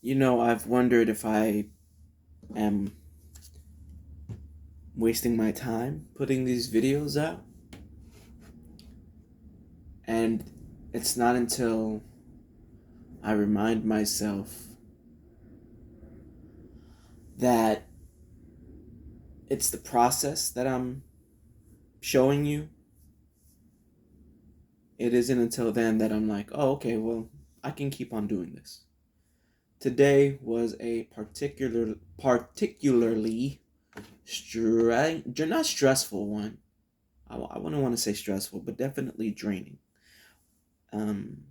I've wondered if I am wasting my time putting these videos out. And it's not until I remind myself that it's the process that I'm showing you. It isn't until then that I'm like, oh, okay, well, I can keep on doing this. Today was a particularly not stressful one. I wouldn't want to say stressful, but definitely draining. Um,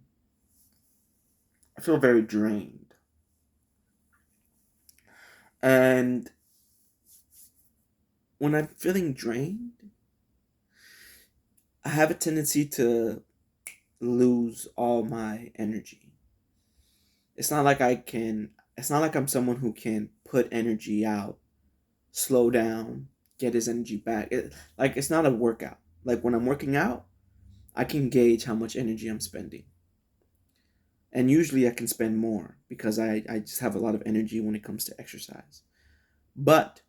I feel very drained, and when I'm feeling drained, I have a tendency to lose all my energy. It's not like I can. It's not like I'm someone who can put energy out, slow down, get his energy back. It's not a workout. Like when I'm working out, I can gauge how much energy I'm spending. And usually I can spend more because I just have a lot of energy when it comes to exercise. But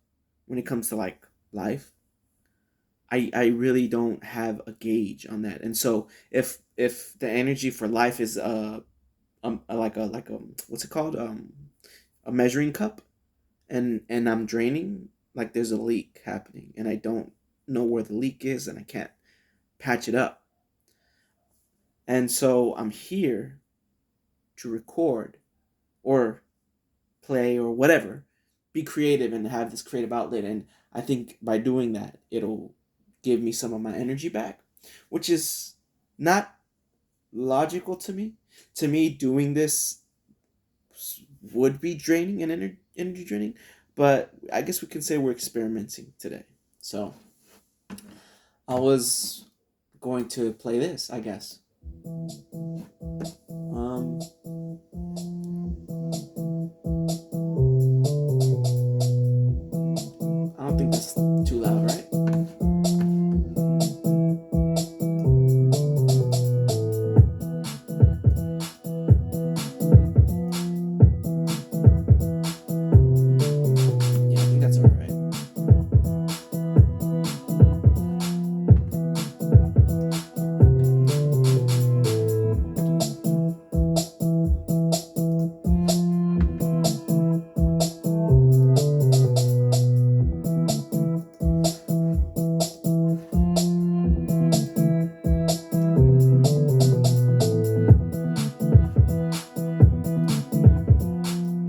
when it comes to like life, I really don't have a gauge on that. And so if the energy for life is like a what's it called? A measuring cup, and I'm draining, like there's a leak happening and I don't know where the leak is and I can't patch it up. And so I'm here to record or play or whatever, be creative and have this creative outlet. And I think by doing that, it'll give me some of my energy back, which is not logical to me. To me, doing this would be draining and energy draining, but I guess we can say we're experimenting today. So I was going to play this, I guess. Um, I don't think that's too loud, right? Yeah, I think that's all right.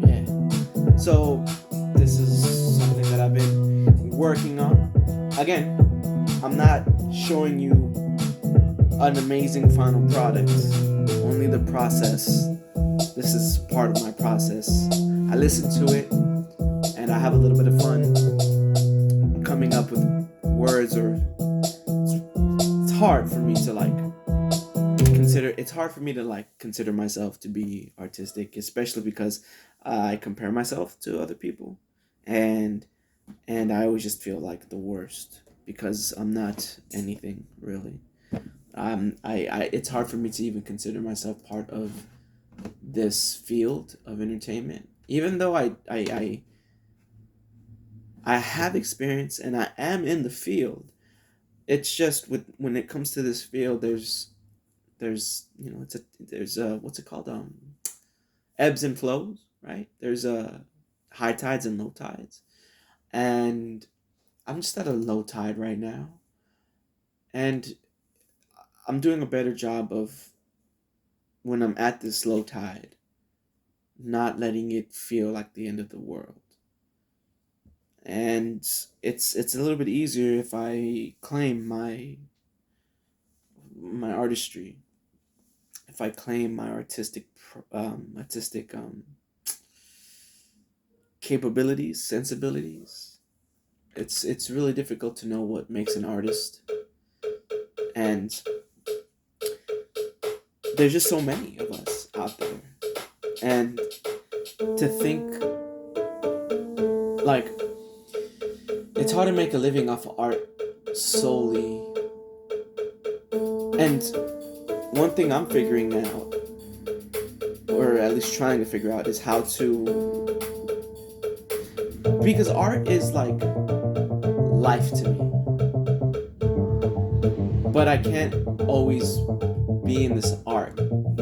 Yeah. So this is something that I've been working on. Again, I'm not showing you an amazing final product. Only the process. This is part of my process. I listen to it and I have a little bit of fun coming up with words, or it's hard for me to like consider myself to be artistic, especially because I compare myself to other people, and I always just feel like the worst because I'm not anything really. It's hard for me to even consider myself part of this field of entertainment, even though I have experience and I am in the field. It's just with when it comes to this field, there's there's what's it called, ebbs and flows, right? There's high tides and low tides, and I'm just at a low tide right now, and I'm doing a better job of, when I'm at this low tide, not letting it feel like the end of the world. And it's a little bit easier if I claim my artistry, if I claim my artistic capabilities, sensibilities. It's really difficult to know what makes an artist, and there's just so many of us out there, and to think like it's hard to make a living off of art solely. And one thing I'm figuring out, or or at least trying to figure out, is how to, because art is like life to me, but I can't always be in this art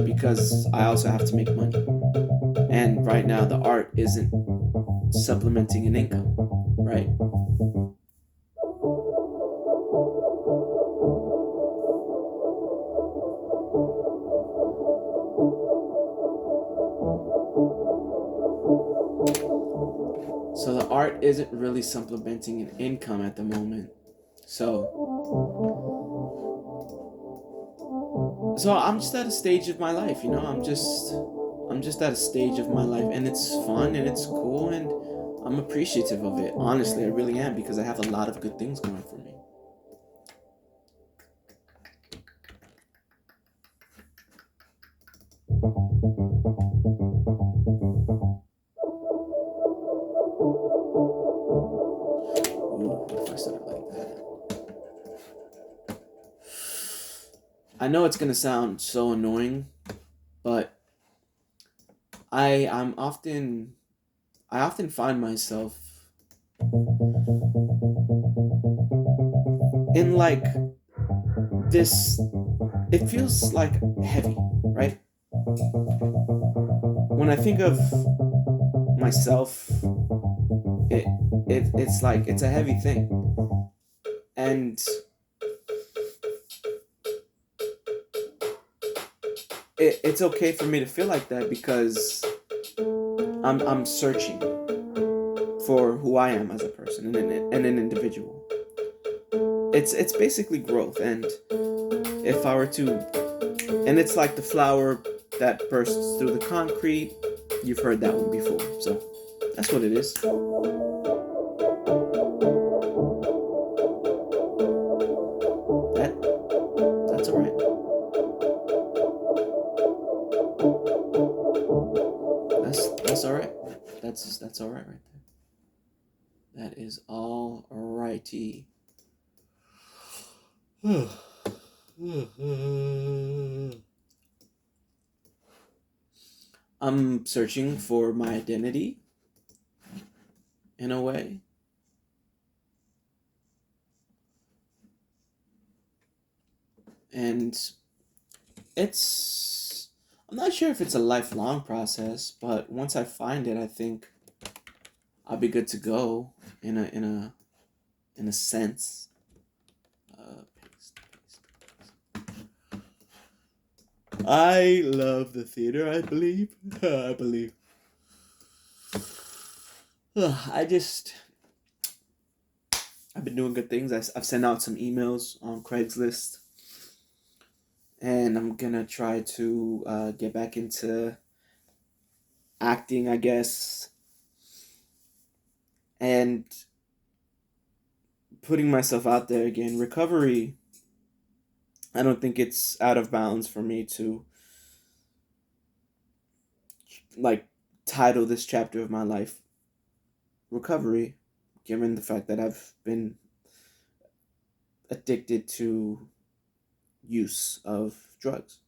because I also have to make money. And right now, the art isn't supplementing an income, right? So the art isn't really supplementing an income at the moment. So I'm just at a stage of my life, you know. I'm just at a stage of my life, and it's fun and it's cool, and I'm appreciative of it. Honestly, I really am, because I have a lot of good things going for me. Ooh, what if I said it like that? I know it's gonna sound so annoying, but I I'm often I often find myself in like this, it feels like heavy, right? When I think of myself, it it's like it's a heavy thing. And it's okay for me to feel like that, because I'm searching for who I am as a person and an individual. It's basically growth, and if I were to, and it's like the flower that bursts through the concrete. You've heard that one before, so that's what it is. That that's all right. That's all right. That's all right there. That is all righty. I'm searching for my identity in a way. And it's, I'm not sure if it's a lifelong process, but once I find it, I think I'll be good to go in a sense. I love the theater, I believe. I believe. I just, I've been doing good things. I've sent out some emails on Craigslist, and I'm gonna try to get back into acting, I guess, and putting myself out there again. Recovery, I don't think it's out of bounds for me to like title this chapter of my life recovery, given the fact that I've been addicted to use of drugs.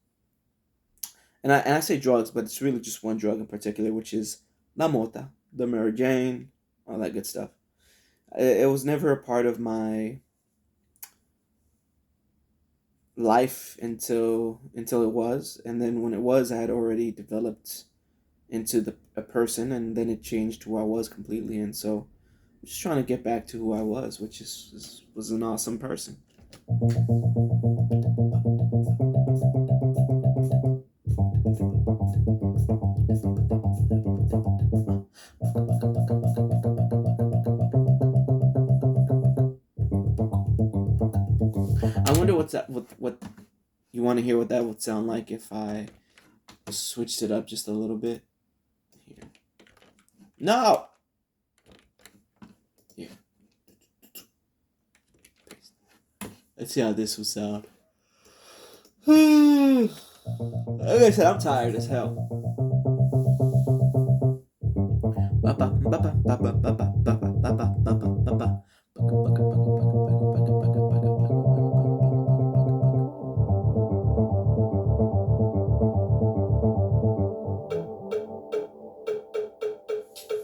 And I say drugs, but it's really just one drug in particular, which is la mota, the Mary Jane, all that good stuff. It was never a part of my life until it was, and then when it was, I had already developed into a person, and then it changed who I was completely. And so I'm just trying to get back to who I was, which was an awesome person. I wonder what you want to hear, what that would sound like if I switched it up just a little bit. Here. No. Here. Let's see how this will sound. Like I said, I'm tired as hell.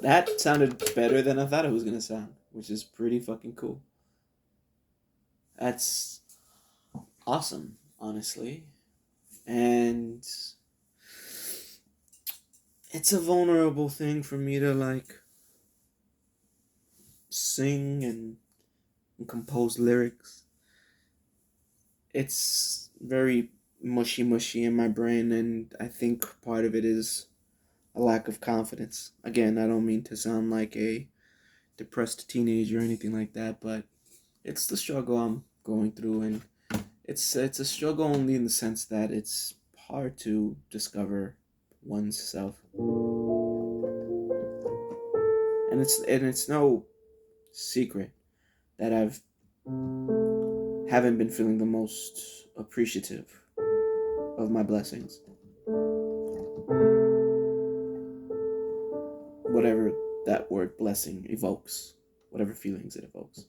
That sounded better than I thought it was gonna sound, which is pretty fucking cool. That's awesome, honestly. And it's a vulnerable thing for me to like sing and compose lyrics. It's very mushy in my brain, and I think part of it is a lack of confidence. Again, I don't mean to sound like a depressed teenager or anything like that, but it's the struggle I'm going through, and it's a struggle only in the sense that it's hard to discover one's self, and it's no secret that I've haven't been feeling the most appreciative of my blessings, whatever that word blessing evokes, whatever feelings it evokes.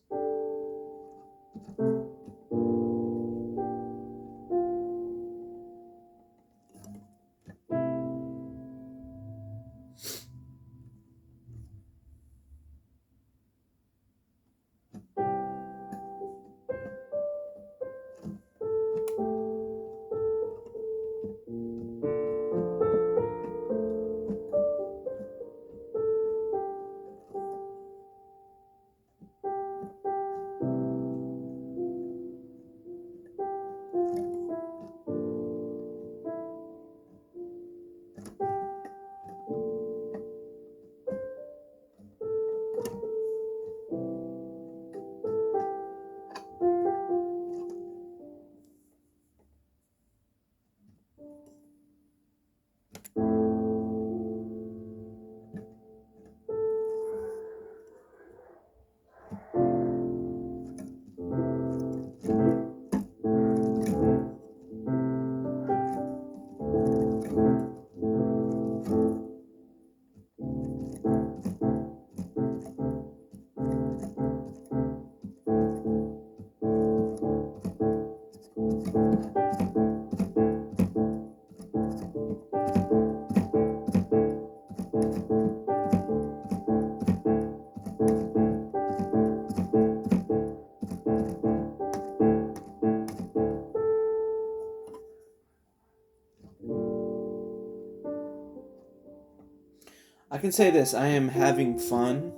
I can say this: I am having fun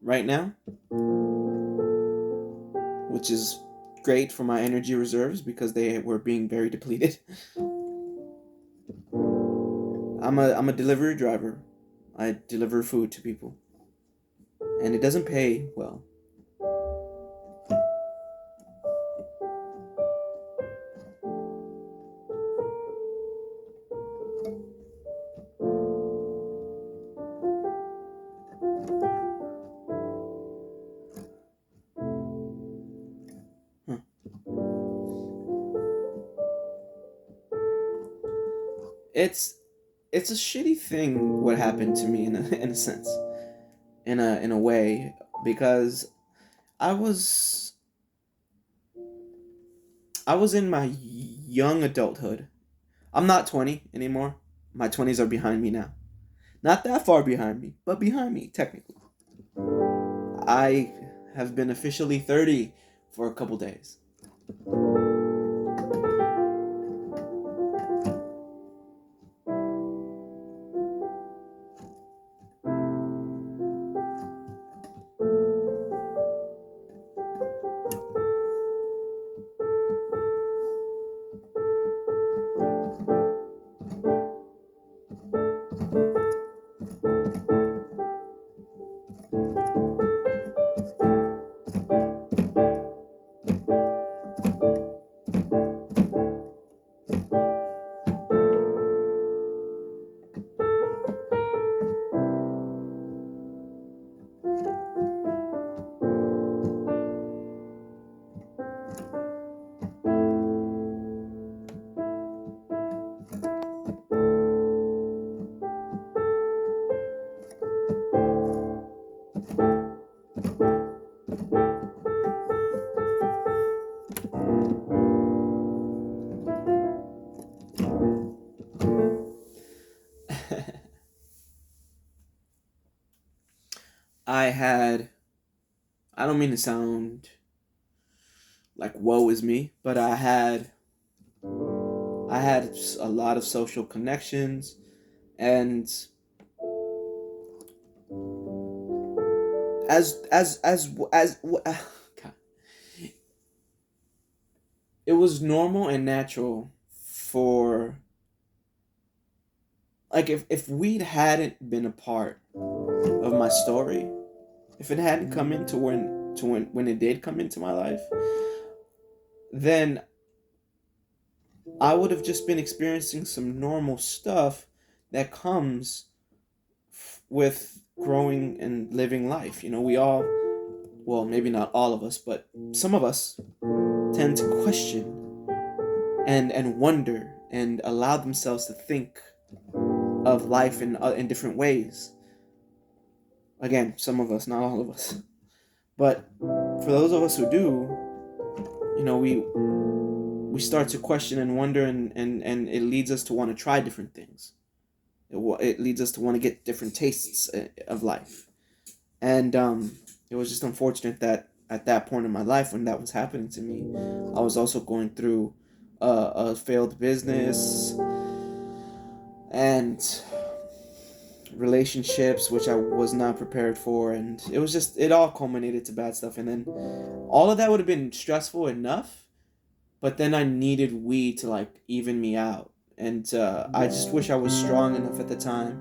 right now, which is great for my energy reserves because they were being very depleted. I'm a delivery driver. I deliver food to people, and it doesn't pay well. Huh. It's it's a shitty thing what happened to me in a in a sense, in a way, because I was I was in my young adulthood. I'm not 20 anymore. My 20s are behind me now. Not that far behind me, but behind me technically. I have been officially 30 for a couple days. I had, I don't mean to sound like woe is me, but I had a lot of social connections, and God, it was normal and natural for, like, if we hadn't been a part of my story, if it hadn't come into when it did come into my life, then I would have just been experiencing some normal stuff that comes with growing and living life. We all, well, maybe not all of us, but some of us tend to question and wonder and allow themselves to think of life in different ways. Again, some of us, not all of us. But for those of us who do, we start to question and wonder, and it leads us to want to try different things. It leads us to want to get different tastes of life. And it was just unfortunate that at that point in my life when that was happening to me, I was also going through a failed business and relationships which I was not prepared for, and it all culminated to bad stuff. And then all of that would have been stressful enough, but then I needed weed to like even me out. And I just wish I was strong enough at the time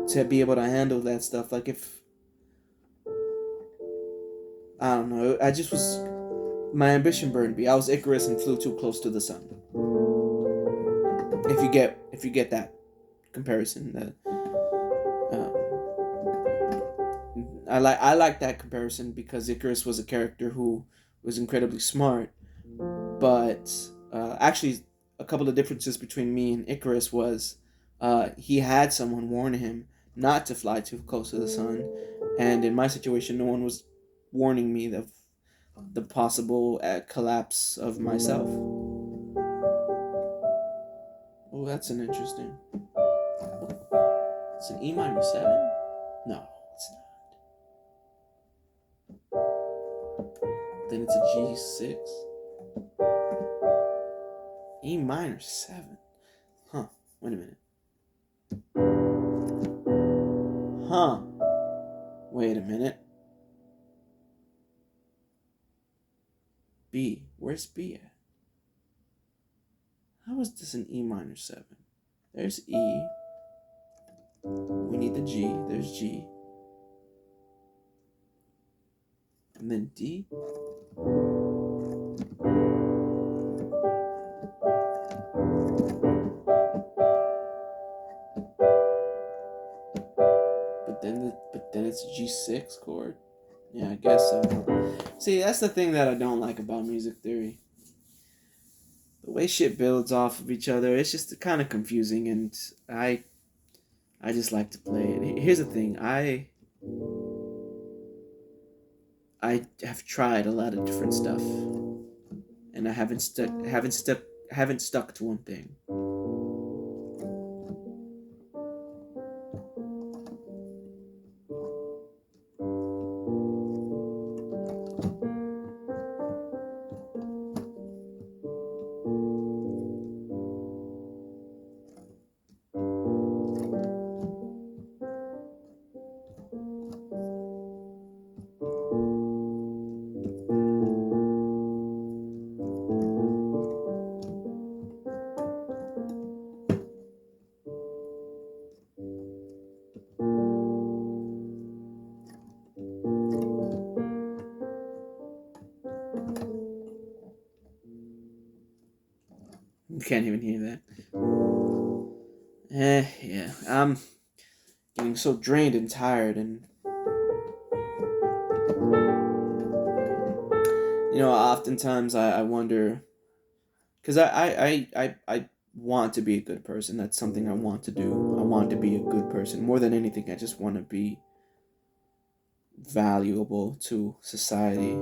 to be able to handle that stuff. Like, if I don't know, I just was my ambition burned me. I was Icarus and flew too close to the sun. If you get that comparison, I like that comparison because Icarus was a character who was incredibly smart, but actually, a couple of differences between me and Icarus was he had someone warn him not to fly too close to the sun, and in my situation, no one was warning me of the possible collapse of myself. Oh, that's an interesting. It's an E minor 7. No, it's not. Then it's a G6. E minor 7. Huh. Wait a minute. Huh. Wait a minute. B. Where's B at? How is this an E minor 7? There's E. We need the G. There's G. And then D. But then it's a G6 chord. Yeah, I guess so. See, that's the thing that I don't like about music theory. The way shit builds off of each other, it's just kind of confusing, and I just like to play it. Here's the thing, I have tried a lot of different stuff, and I haven't stuck to one thing. You can't even hear that. Yeah. I'm getting so drained and tired, and oftentimes I wonder, because I want to be a good person. That's something I want to do. I want to be a good person more than anything. I just want to be valuable to society.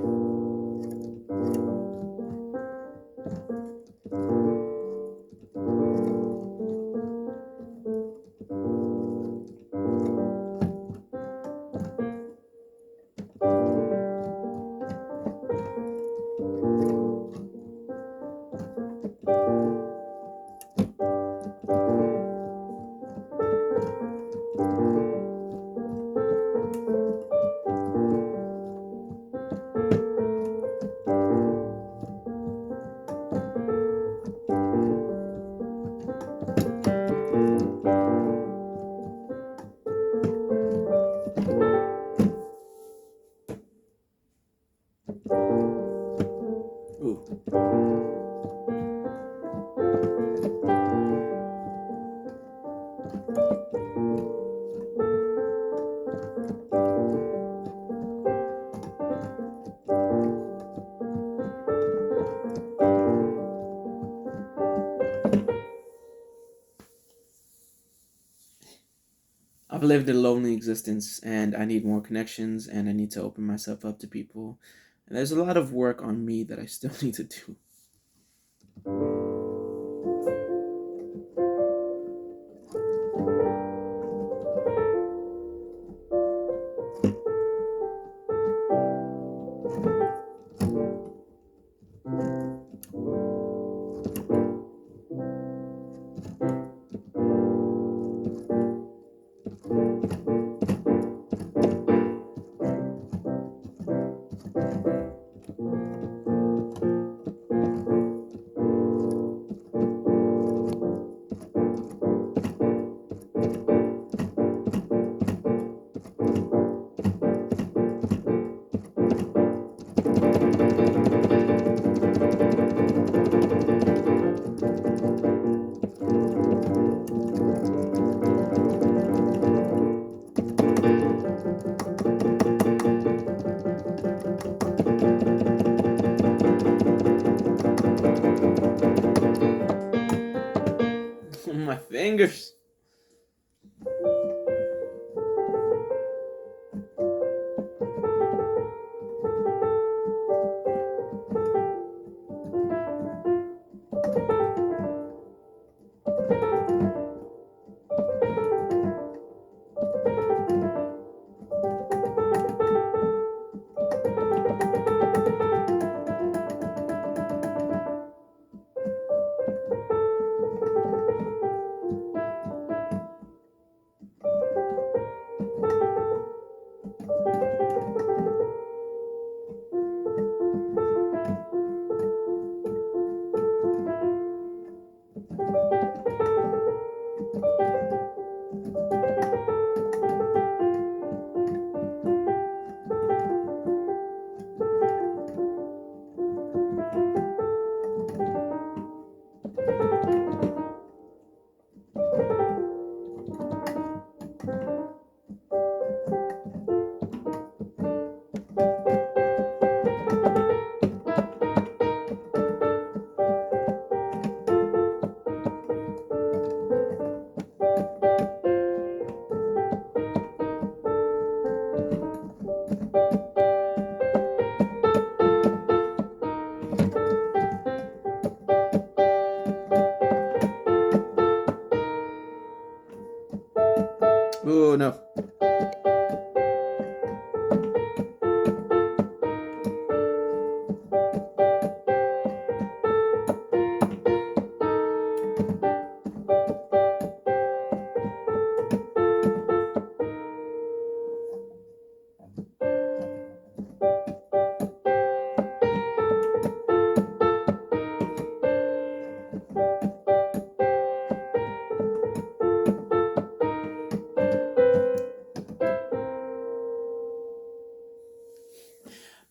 I've lived a lonely existence and I need more connections and I need to open myself up to people. And there's a lot of work on me that I still need to do. My fingers. Oh no.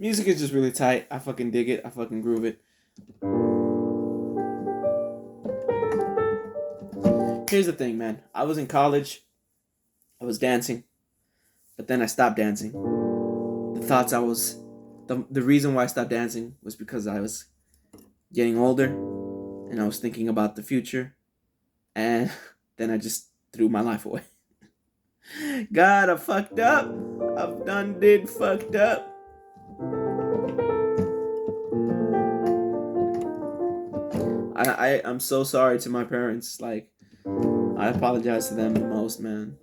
Music is just really tight. I fucking dig it. I fucking groove it. Here's the thing, man. I was in college. I was dancing, but then I stopped dancing. The thoughts I was, the reason why I stopped dancing was because I was getting older, and I was thinking about the future, and then I just threw my life away. God, I fucked up. I've done did fucked up. I'm so sorry to my parents. Like, I apologize to them the most, man.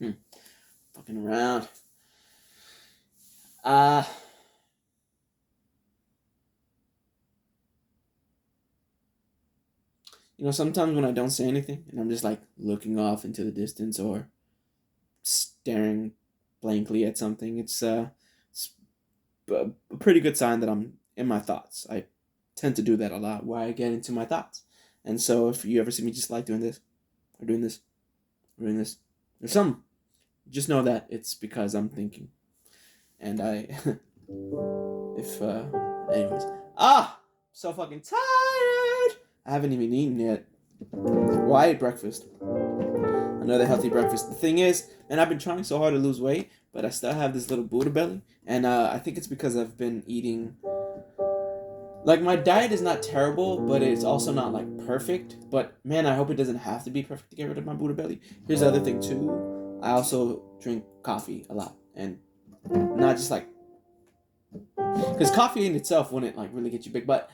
Hmm. Fucking around. Uh sometimes when I don't say anything and I'm just like looking off into the distance or staring blankly at something, it's a pretty good sign that I'm in my thoughts. I tend to do that a lot where I get into my thoughts. And so if you ever see me just like doing this or doing this or doing this or something, just know that it's because I'm thinking. And I if anyways, So fucking tired. I haven't even eaten yet. Well, I ate breakfast. Another healthy breakfast. The thing is, and I've been trying so hard to lose weight, but I still have this little Buddha belly, and I think it's because I've been eating. Like, my diet is not terrible, but it's also not like perfect. But man, I hope it doesn't have to be perfect to get rid of my Buddha belly. Here's the other thing too. I also drink coffee a lot, and not just like because coffee in itself wouldn't like really get you big, but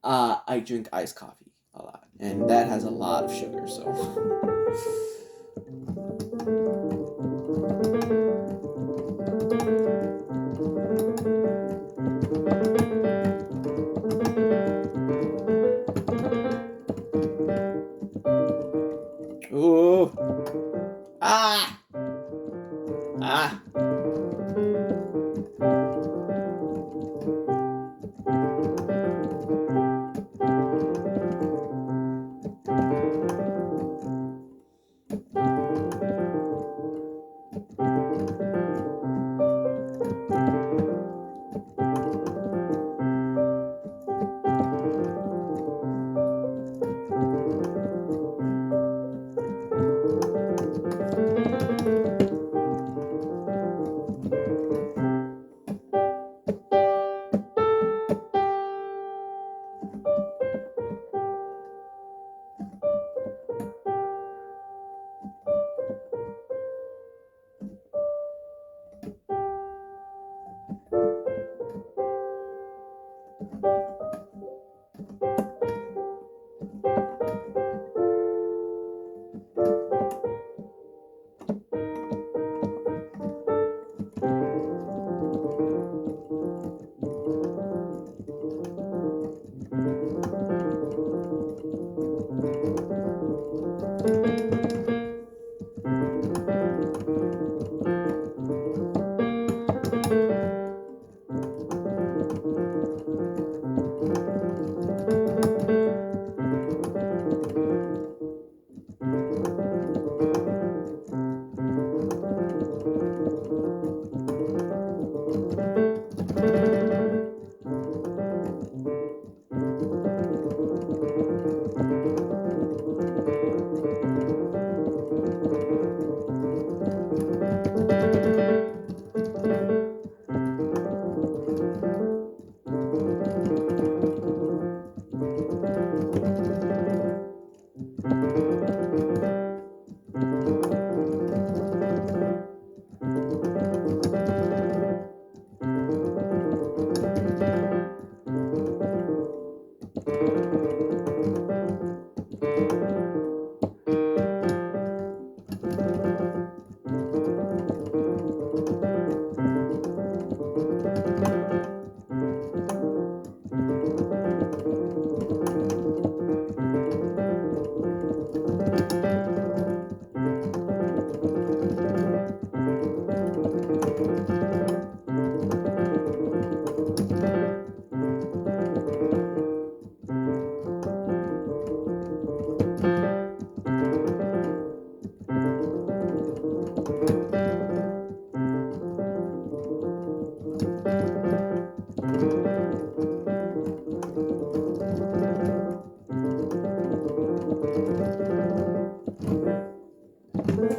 I drink iced coffee a lot, and that has a lot of sugar. So ooh, ah, ah.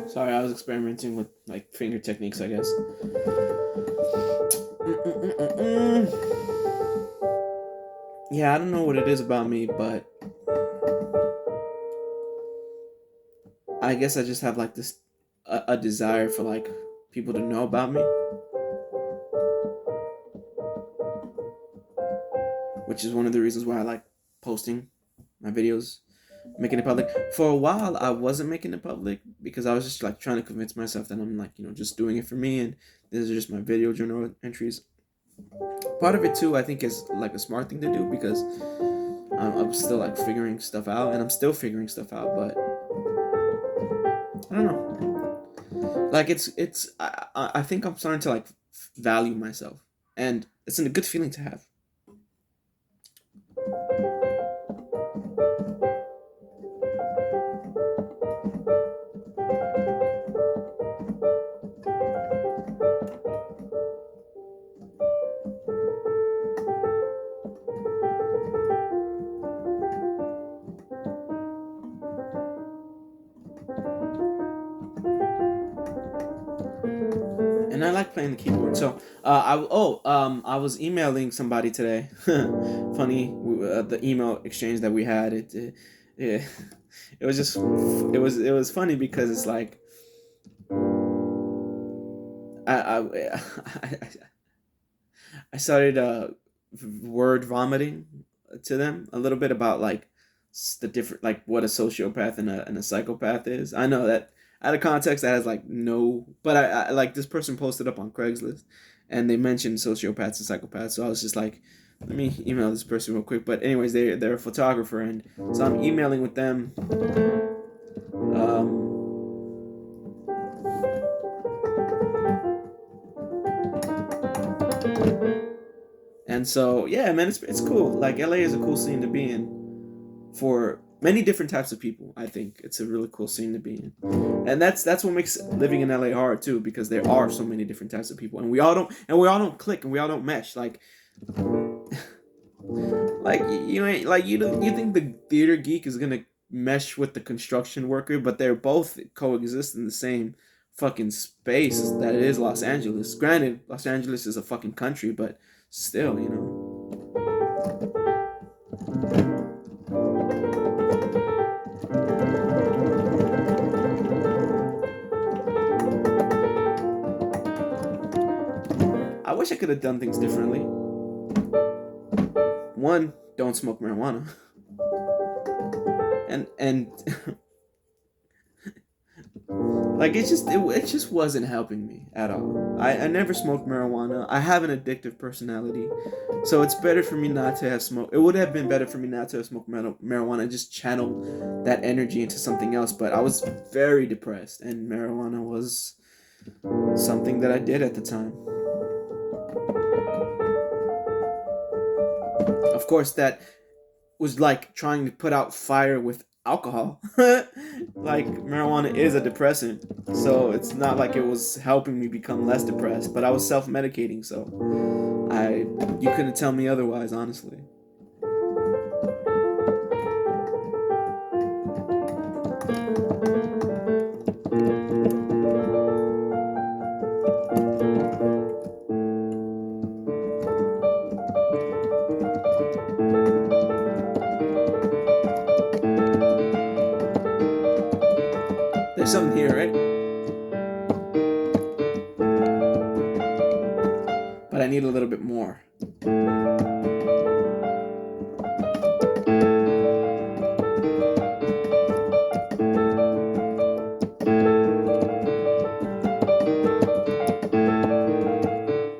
Sorry, I was experimenting with like finger techniques, I guess. Yeah, I don't know what it is about me, but I guess I just have like this a desire for like people to know about me, which is one of the reasons why I like posting my videos, making it public. For a while, I wasn't making it public because I was just like trying to convince myself that I'm like just doing it for me, and these are just my video journal entries. Part of it too, I think, is like a smart thing to do because I'm still like figuring stuff out, and I'm still figuring stuff out, but I don't know. Like I think I'm starting to like value myself, and it's a good feeling to have. and I like playing the keyboard. So I was emailing somebody today. Funny, the email exchange that we had. It it was just it was funny because it's like I I started word vomiting to them a little bit about like the different, like what a sociopath and a psychopath is. I know that out of context that has like no, but I like this person posted up on Craigslist and they mentioned sociopaths and psychopaths, so I was just like, let me email this person real quick. But anyways, they're a photographer, and so I'm emailing with them. And so yeah, man, it's cool. Like LA is a cool scene to be in for many different types of people. I think it's a really cool scene to be in, and that's what makes living in LA hard too, because there are so many different types of people, and we all don't click, and we all don't mesh. Like you ain't like you think the theater geek is gonna mesh with the construction worker, but they're both coexist in the same fucking space that it is Los Angeles. Granted, Los Angeles is a fucking country, but still, you know. I wish I could have done things differently. One, don't smoke marijuana, and like it just wasn't helping me at all. I never smoked marijuana. I have an addictive personality, so it's better for me not to have smoked. It would have been better for me not to have smoked marijuana and just channel that energy into something else. But I was very depressed, and marijuana was something that I did at the time. Of course, that was like trying to put out fire with alcohol. Like marijuana is a depressant, so it's not like it was helping me become less depressed, but I was self-medicating, so I you couldn't tell me otherwise, honestly. There's something here, right? But I need a little bit more.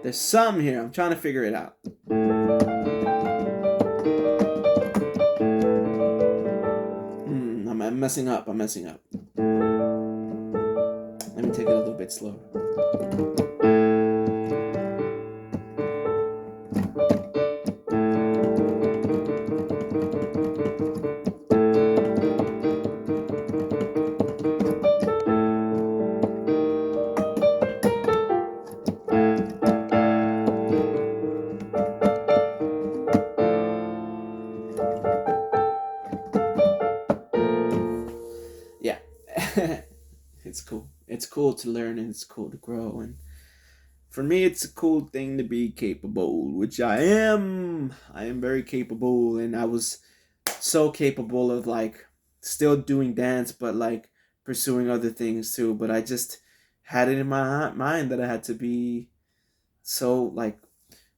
There's some here. I'm trying to figure it out. I'm messing up. I'm messing up. Let me take it a little bit slower. Yeah. It's cool. It's cool to learn, and it's cool to grow, and for me it's a cool thing to be capable, which I am. I am very capable, and I was so capable of like still doing dance, but like pursuing other things too. But I just had it in my mind that I had to be so like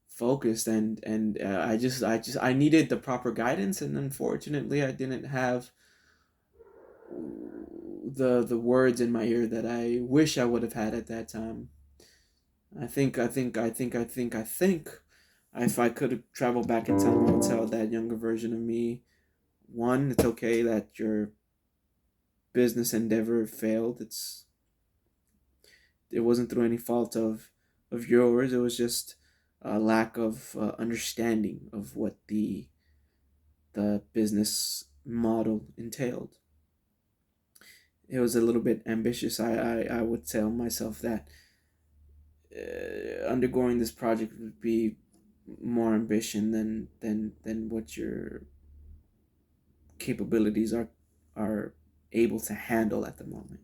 focused, and I needed the proper guidance, and unfortunately I didn't have the words in my ear that I wish I would have had at that time. I think if I could travel back in time, I would tell that younger version of me, one, it's okay that your business endeavor failed. It wasn't through any fault of yours. It was just a lack of understanding of what the business model entailed. It was a little bit ambitious. I would tell myself that undergoing this project would be more ambition than what your capabilities are able to handle at the moment.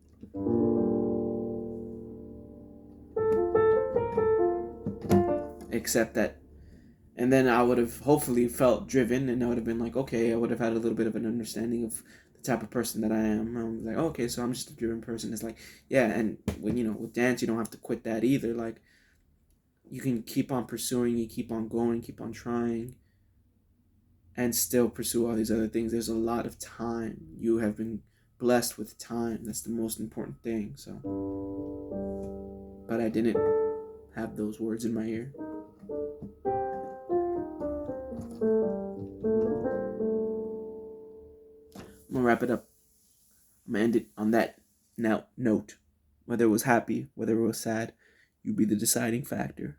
accept that. And then I would have hopefully felt driven, and I would have been like, okay, I would have had a little bit of an understanding of the type of person that I am. I'm like, okay, so I'm just a driven person. It's like, yeah, and when with dance, you don't have to quit that either. Like, you can keep on pursuing, you keep on going, keep on trying, and still pursue all these other things. There's a lot of time. You have been blessed with time. That's the most important thing. So, but I didn't have those words in my ear. I'm gonna wrap it up. I'm gonna end it on that note. Whether it was happy, whether it was sad, you be the deciding factor.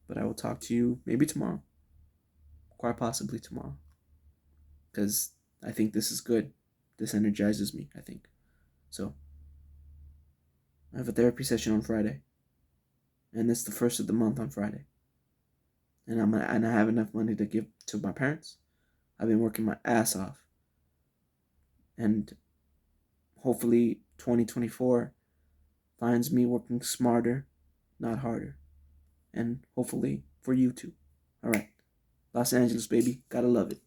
But I will talk to you maybe tomorrow. Quite possibly tomorrow. Because I think this is good. This energizes me, I think. So, I have a therapy session on Friday. And it's the first of the month on Friday. And I have enough money to give to my parents. I've been working my ass off. And hopefully 2024 finds me working smarter, not harder. And hopefully for you too. All right. Los Angeles, baby. Gotta love it.